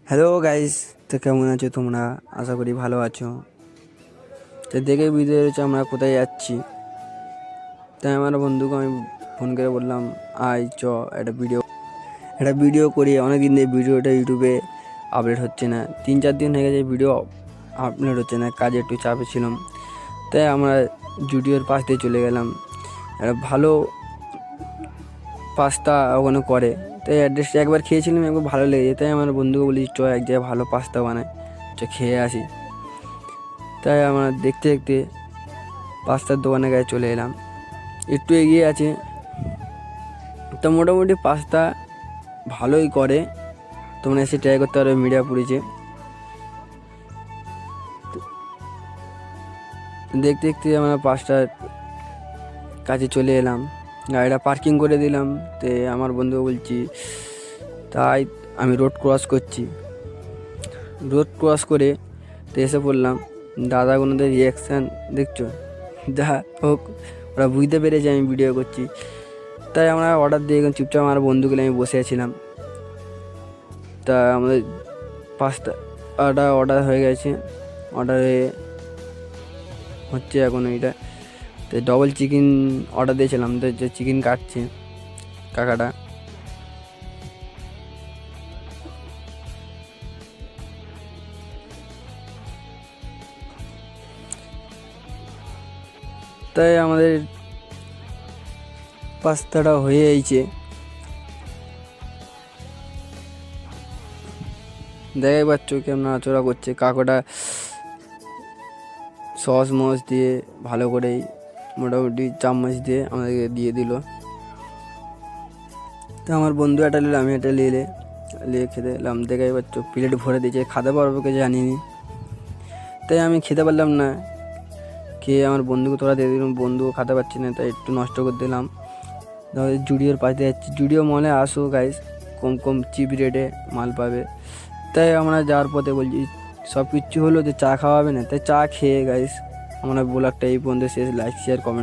Hello guys, তো কেমন আছো তোমরা? আশা করি ভালো আছো। তো দেখে বুঝতে পেরেছো আমরা কোথায় যাচ্ছি। তাই আমার বন্ধুকে আমি ফোন করে বললাম, আয় চ একটা ভিডিও করি। অনেকদিন দিয়ে ভিডিওটা ইউটিউবে আপলোড হচ্ছে না, 3-4 দিন হয়ে গেছে ভিডিও আপলোড হচ্ছে না, কাজে একটু চাপে ছিলাম। তাই আমরা জুডিওর পাশ দিয়ে চলে গেলাম। একটা ভালো পাস্তা ওখানে করে, তাই অ্যাড্রেসটা একবার খেয়েছিলাম, একবার ভালো লেগেছে। তাই আমার বন্ধুকে বলি চ এক জায়গায় ভালো পাস্তা বানায়, চ খেয়ে আসি। তাই আমরা দেখতে দেখতে পাস্তার দোকানে গায়ে চলে এলাম। একটু এগিয়ে আছে, তো মোটামুটি পাস্তা ভালোই করে, তোমরা এসে ট্রাই করতে পারবে, মিডিয়াপুরিতে। দেখতে দেখতে আমরা পাস্তার কাছে চলে এলাম, গাড়িটা পার্কিং করে দিলাম। তো আমার বন্ধু বলছি, তাই আমি রোড ক্রস করে তো এসে পড়লাম। দাদাগুলোদের রিয়াকশান দেখছো, যা হোক ওরা বুঝতে পেরেছে আমি ভিডিও করছি। তাই আমরা অর্ডার দিয়ে চুপচাপ আমার বন্ধুগুলো আমি বসে আছিলাম। তা আমাদের পাস্তাটা অর্ডার হয়ে গেছে, অর্ডারে হচ্ছে এখন এইটা। তো ডবল চিকেন অর্ডার দিয়েছিলাম, তো যে চিকেন কাটছে কাকাটা। তাই আমাদের পাস্তাটা হয়ে যাইছে, দেখাই পাচ্ছ কেমন নাড়াচড়া করছে। কাকাটা সস মস দিয়ে ভালো করেই মোটামুটি চামচ দিয়ে আমাদেরকে দিয়ে দিল। তো আমার বন্ধু একটা নিল, আমি একটা নিয়ে খেতে এলাম। দেখাই পাচ্ছ প্লেট ভরে দিয়েছে, খেতে পারবো কে জানিনি। তাই আমি খেতে পারলাম না, খেয়ে আমার বন্ধুকে তোরা দিয়ে দিলাম। বন্ধুও খেতে পারছি না, তাই একটু নষ্ট করে দিলাম। তাহলে জুডিওর পাশে যাচ্ছি, জুডিও মলে আসো গাইস, কম চিপ রেটে মাল পাবে। তাই আমরা যাওয়ার পথে বলছি সব কিছু হলো, যে চা খাওয়াবে না, তাই চা খেয়ে গাইস আমরা ব্লগটা এই পর্যন্ত শেষ। Like share comment.